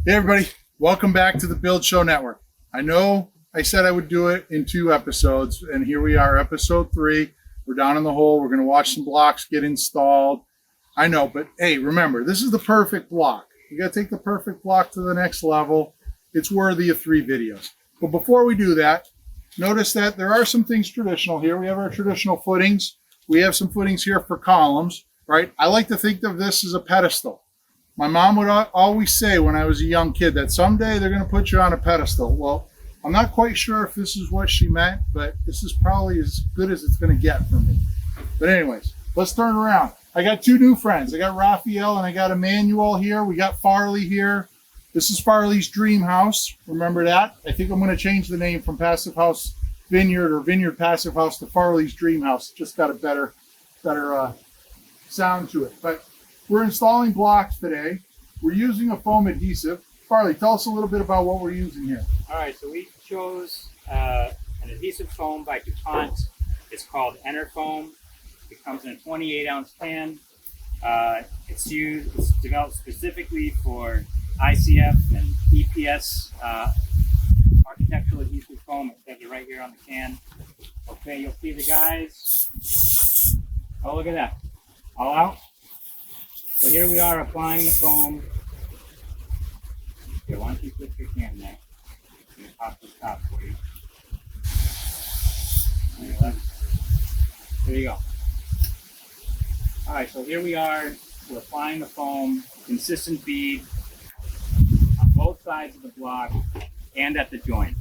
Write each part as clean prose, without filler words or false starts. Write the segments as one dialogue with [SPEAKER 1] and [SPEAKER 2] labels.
[SPEAKER 1] Hey everybody, welcome back to the Build Show Network. I know I said I would do it in 2 episodes, and here we are, episode 3. We're down in the hole. We're going to watch some blocks get installed. I know, but hey, remember, this is the perfect block. You got to take the perfect block to the next level. It's worthy of 3 videos. But before we do that, notice that there are some things traditional here. We have our traditional footings. We have some footings here for columns, right? I like to think of this as a pedestal. My mom would always say when I was a young kid that someday they're going to put you on a pedestal. Well, I'm not quite sure if this is what she meant, but this is probably as good as it's going to get for me. But anyways, let's turn around. I got 2 new friends. I got Raphael and I got Emmanuel here. We got Farley here. This is Farley's dream house. Remember that? I think I'm going to change the name from Passive House Vineyard or Vineyard Passive House to Farley's dream house. Just got a better sound to it. But we're installing blocks today. We're using a foam adhesive. Farley, tell us a little bit about what we're using here.
[SPEAKER 2] All right, so we chose an adhesive foam by DuPont. It's called Enerfoam. It comes in a 28-ounce can. It's developed specifically for ICF and EPS architectural adhesive foam. It says it right here on the can. Okay, you'll see the guys. Oh, look at that. All out. So here we are applying the foam. Here, why don't you flip your can there? I'm going to pop the top for you. There you go. All right, so here we are. We're applying the foam, consistent bead on both sides of the block and at the joint.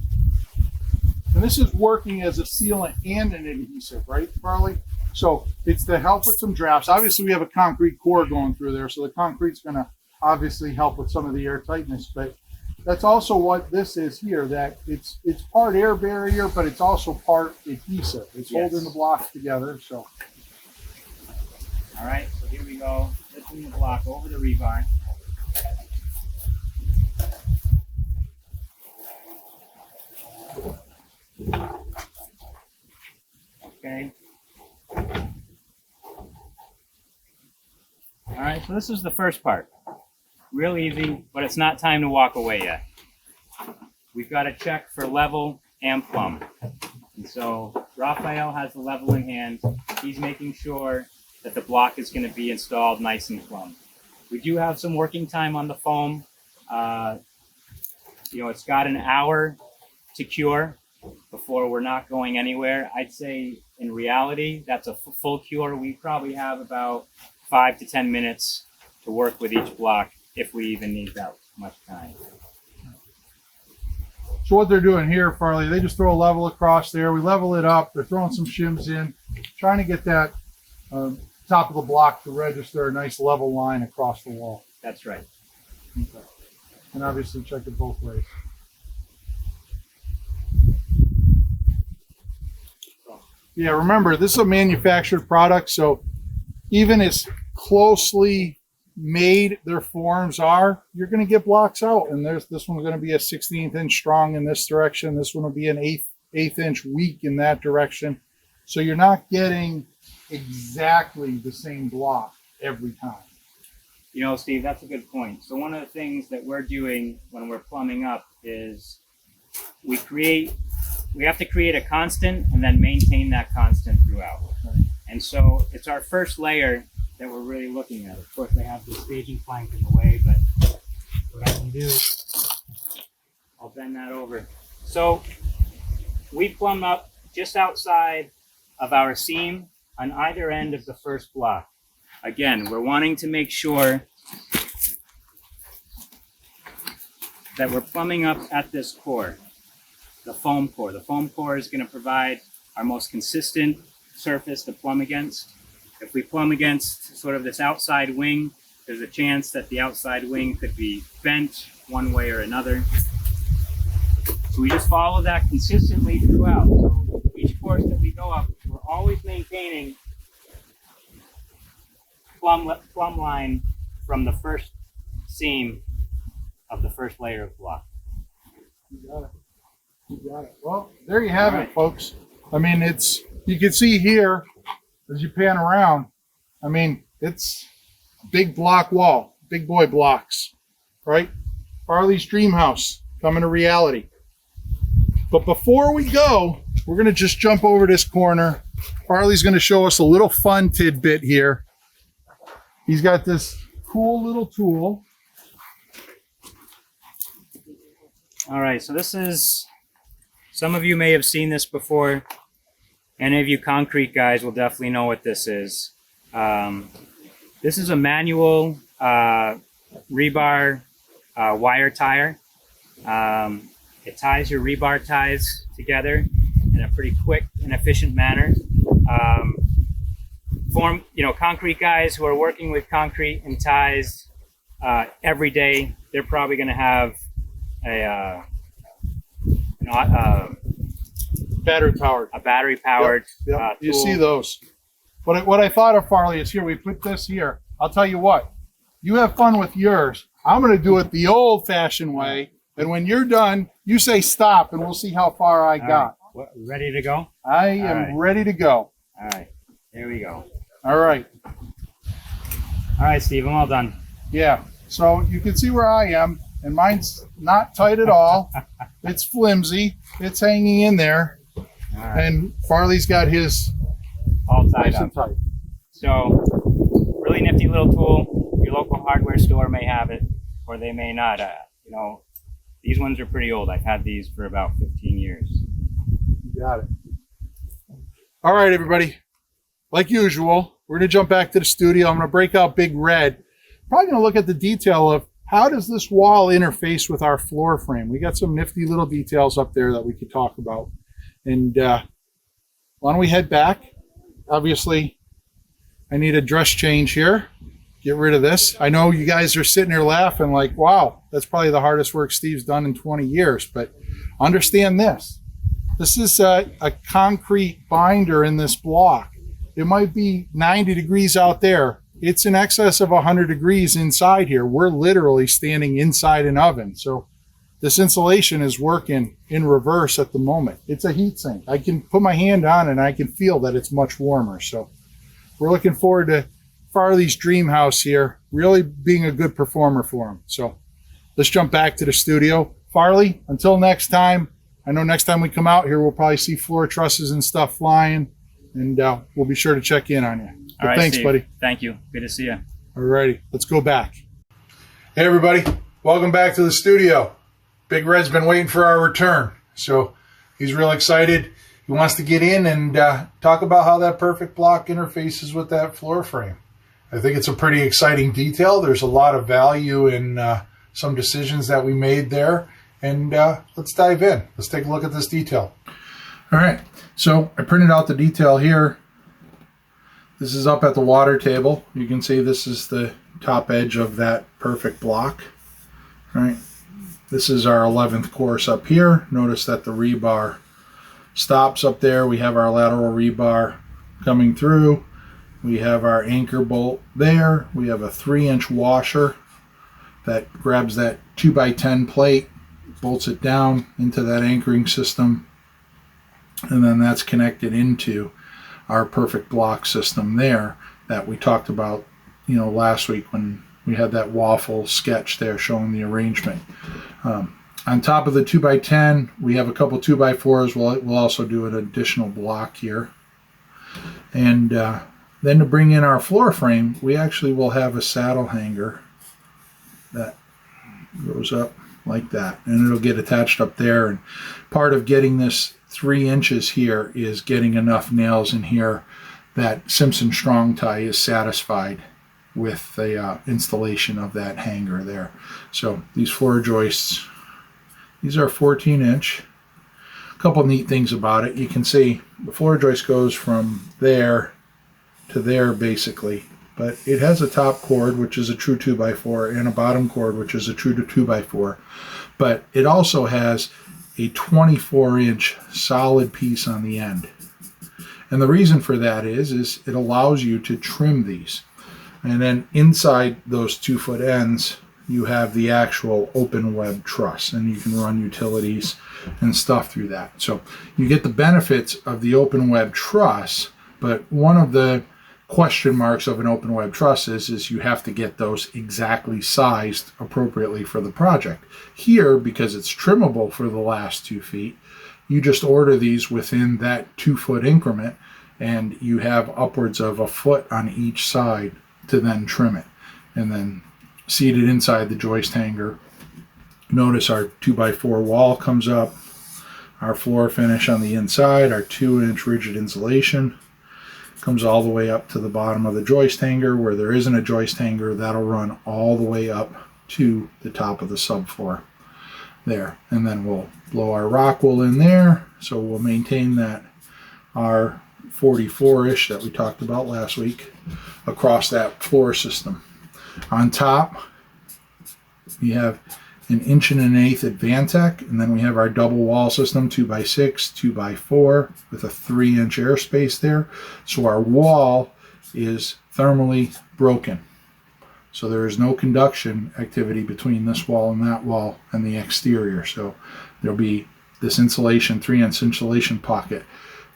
[SPEAKER 1] And this is working as a sealant and an adhesive, right, Farley? So it's to help with some drafts. Obviously, we have a concrete core going through there, so the concrete's going to obviously help with some of the air tightness. But that's also what this is here, that it's part air barrier, but it's also part adhesive. It's holding the blocks together. So,
[SPEAKER 2] all right, so here we go. Lifting the block over the rebar. Okay. All right, so this is the first part. Real easy, but it's not time to walk away yet. We've got to check for level and plumb. And so Raphael has the level in hand. He's making sure that the block is going to be installed nice and plumb. We do have some working time on the foam. It's got an hour to cure before we're not going anywhere. I'd say in reality, that's a full cure. We probably have about 5 to 10 minutes to work with each block if we even need that much time.
[SPEAKER 1] So what they're doing here, Farley, they just throw a level across there. We level it up. They're throwing some shims in, trying to get that top of the block to register a nice level line across the wall.
[SPEAKER 2] That's right.
[SPEAKER 1] Okay. And obviously check it both ways. Yeah, remember, this is a manufactured product, so even as closely made their forms are, you're going to get blocks out. And this one's going to be a 16th inch strong in this direction. This one will be an eighth inch weak in that direction. So you're not getting exactly the same block every time.
[SPEAKER 2] You know, Steve, that's a good point. So one of the things that we're doing when we're plumbing up is we have to create a constant and then maintain that constant throughout.
[SPEAKER 1] Right.
[SPEAKER 2] And so it's our first layer that we're really looking at. Of course, I have the staging plank in the way, but what I can do, I'll bend that over. So we plumb up just outside of our seam on either end of the first block. Again, we're wanting to make sure that we're plumbing up at this core, the foam core. The foam core is going to provide our most consistent surface to plumb against. If we plumb against sort of this outside wing, there's a chance that the outside wing could be bent one way or another. So we just follow that consistently throughout. So each course that we go up, we're always maintaining plumb line from the first seam of the first layer of block.
[SPEAKER 1] You got it. You got it. Well, there you have it, folks. I mean, you can see here as you pan around. I mean, it's big block wall, big boy blocks, right? Farley's dream house coming to reality. But before we go, we're going to just jump over this corner. Farley's going to show us a little fun tidbit here. He's got this cool little tool.
[SPEAKER 2] All right, so this is, some of you may have seen this before. Any of you concrete guys will definitely know what this is. This is a manual rebar wire tire. It ties your rebar ties together in a pretty quick and efficient manner. Concrete guys who are working with concrete and ties every day, they're probably going to have a
[SPEAKER 1] Battery
[SPEAKER 2] powered
[SPEAKER 1] Yep. You
[SPEAKER 2] tool.
[SPEAKER 1] see those. What I thought of, Farley, is here. We put this here. I'll tell you what. You have fun with yours. I'm going to do it the old-fashioned way. And when you're done, you say stop, and we'll see how far I got.
[SPEAKER 2] Right. Ready to go?
[SPEAKER 1] I am ready to go.
[SPEAKER 2] All right. Here we go.
[SPEAKER 1] All right.
[SPEAKER 2] All right, Steve. I'm all done.
[SPEAKER 1] Yeah. So you can see where I am, and mine's not tight at all. It's flimsy. It's hanging in there.
[SPEAKER 2] All right.
[SPEAKER 1] And Farley's got his
[SPEAKER 2] All tied
[SPEAKER 1] nice
[SPEAKER 2] up.
[SPEAKER 1] and tight.
[SPEAKER 2] So, really nifty little tool. Your local hardware store may have it, or they may not. These ones are pretty old. I've had these for about 15 years.
[SPEAKER 1] You got it. All right, everybody. Like usual, we're going to jump back to the studio. I'm going to break out Big Red. Probably going to look at the detail of how does this wall interface with our floor frame. We got some nifty little details up there that we could talk about. And why don't we head back? Obviously, I need a dress change here. Get rid of this. I know you guys are sitting there laughing like, wow, that's probably the hardest work Steve's done in 20 years. But understand this. This is a concrete binder in this block. It might be 90 degrees out there. It's in excess of 100 degrees inside here. We're literally standing inside an oven. So this insulation is working in reverse at the moment. It's a heat sink. I can put my hand on it and I can feel that it's much warmer. So we're looking forward to Farley's dream house here, really being a good performer for him. So let's jump back to the studio. Farley, until next time, I know next time we come out here, we'll probably see floor trusses and stuff flying, and we'll be sure to check in on you. But
[SPEAKER 2] All right,
[SPEAKER 1] thanks,
[SPEAKER 2] Steve.
[SPEAKER 1] buddy.
[SPEAKER 2] Thank you. Good to see you.
[SPEAKER 1] All righty, let's go back. Hey, everybody. Welcome back to the studio. Big Red's been waiting for our return, so he's real excited. He wants to get in and talk about how that perfect block interfaces with that floor frame. I think it's a pretty exciting detail. There's a lot of value in some decisions that we made there. And let's dive in. Let's take a look at this detail. All right. So I printed out the detail here. This is up at the water table. You can see this is the top edge of that perfect block. All right. This is our 11th course up here. Notice that the rebar stops up there. We have our lateral rebar coming through. We have our anchor bolt there. We have a 3-inch washer that grabs that 2x10 plate, bolts it down into that anchoring system, and then that's connected into our perfect block system there that we talked about, last week when we had that waffle sketch there showing the arrangement. On top of the 2x10, we have a couple 2x4s. We'll also do an additional block here. And then to bring in our floor frame, we actually will have a saddle hanger that goes up like that, and it'll get attached up there. And part of getting this 3 inches here is getting enough nails in here that Simpson Strong Tie is satisfied with the installation of that hanger there. So these floor joists, these are 14-inch. A couple neat things about it. You can see the floor joist goes from there to there basically, but it has a top cord which is a true 2x4 and a bottom cord which is a true 2x4, but it also has a 24-inch solid piece on the end. And the reason for that is it allows you to trim these, and then inside those 2-foot ends you have the actual open web truss, and you can run utilities and stuff through that. So you get the benefits of the open web truss, but one of the question marks of an open web truss is you have to get those exactly sized appropriately for the project. Here, because it's trimmable for the last 2 feet, you just order these within that 2-foot increment, and you have upwards of a foot on each side to then trim it. And then seat it inside the joist hanger. Notice our 2x4 wall comes up, our floor finish on the inside, our 2-inch rigid insulation comes all the way up to the bottom of the joist hanger. Where there isn't a joist hanger, that'll run all the way up to the top of the subfloor there. And then we'll blow our rock wool in there, so we'll maintain that R44-ish that we talked about last week across that floor system. On top, we have an 1 1/8" Advantech, and then we have our double wall system, 2x6, 2x4, with a 3-inch airspace there. So our wall is thermally broken. So there is no conduction activity between this wall and that wall and the exterior. So there'll be this insulation, 3-inch insulation pocket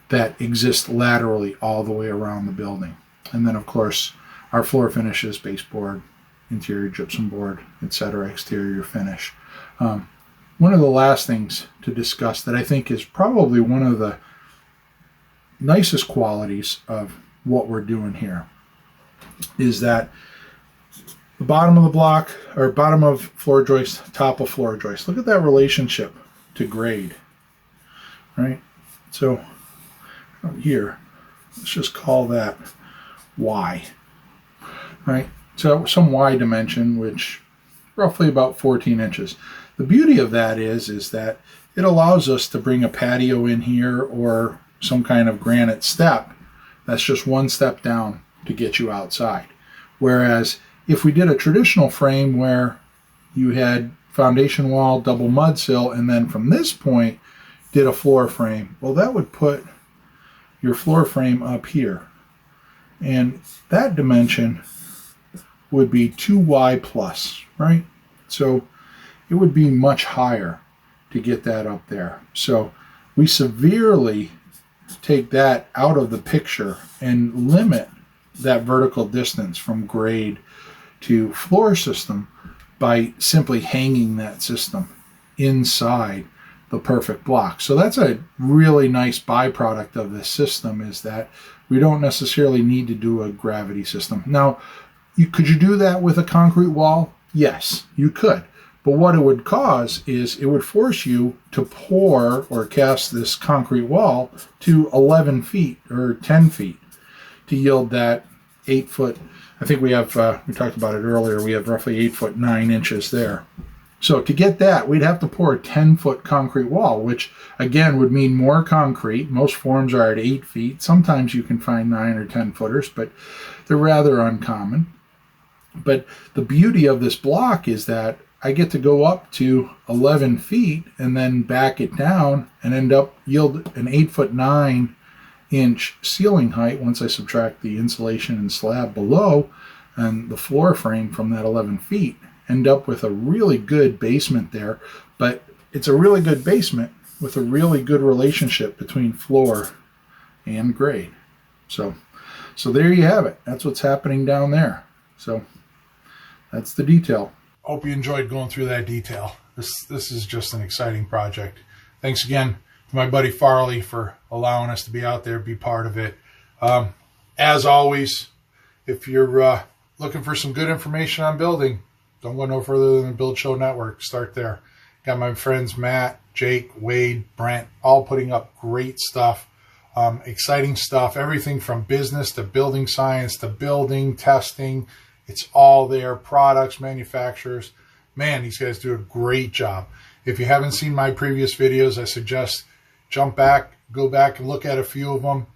[SPEAKER 1] that exists laterally all the way around the building. And then, of course, our floor finishes, baseboard, interior gypsum board, etc., exterior finish. One of the last things to discuss that I think is probably one of the nicest qualities of what we're doing here is that the bottom of the block, or bottom of floor joist, top of floor joist. Look at that relationship to grade, right? So here, let's just call that Y, right? So some Y dimension, which roughly about 14 inches. The beauty of that is that it allows us to bring a patio in here or some kind of granite step. That's just one step down to get you outside. Whereas if we did a traditional frame where you had foundation wall, double mud sill, and then from this point did a floor frame, well, that would put your floor frame up here. And that dimension would be 2Y plus, right? So it would be much higher to get that up there. So we severely take that out of the picture and limit that vertical distance from grade to floor system by simply hanging that system inside the perfect block. So that's a really nice byproduct of this system, is that we don't necessarily need to do a gravity system. Now, could you do that with a concrete wall? Yes, you could. But what it would cause is it would force you to pour or cast this concrete wall to 11 feet or 10 feet to yield that 8 foot. I think we have, we talked about it earlier, we have roughly 8 foot 9 inches there. So to get that, we'd have to pour a 10-foot concrete wall, which again would mean more concrete. Most forms are at 8 feet. Sometimes you can find 9 or 10 footers, but they're rather uncommon. But the beauty of this block is that I get to go up to 11 feet and then back it down and yield an 8 foot 9 inch ceiling height once I subtract the insulation and slab below and the floor frame from that 11 feet. End up with a really good basement there, but it's a really good basement with a really good relationship between floor and grade. So there you have it. That's what's happening down there. So that's the detail. Hope you enjoyed going through that detail. This is just an exciting project. Thanks again to my buddy Farley for allowing us to be out there, be part of it. As always, if you're looking for some good information on building, don't go no further than the Build Show Network. Start there. Got my friends Matt, Jake, Wade, Brent, all putting up great stuff, exciting stuff, everything from business to building science to building, testing. It's all there. Products, manufacturers. Man, these guys do a great job. If you haven't seen my previous videos, I suggest jump back, go back and look at a few of them.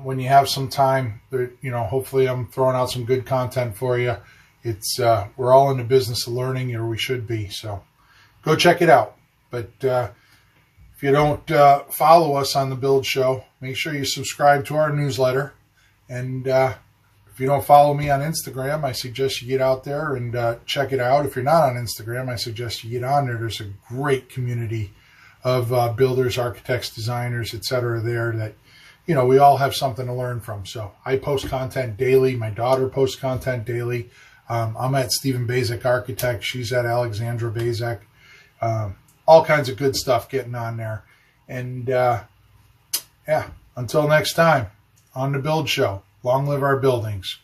[SPEAKER 1] When you have some time, hopefully I'm throwing out some good content for you. It's we're all in the business of learning, or we should be. So go check it out. But if you don't follow us on the Build Show, make sure you subscribe to our newsletter. And if you don't follow me on Instagram, I suggest you get out there and check it out. If you're not on Instagram, I suggest you get on there. There's a great community of builders, architects, designers, etc. there that you know, we all have something to learn from. So I post content daily. My daughter posts content daily. I'm at Stephen Bazek Architect. She's at Alexandra Bazek. All kinds of good stuff getting on there. And yeah, until next time on the Build Show, long live our buildings.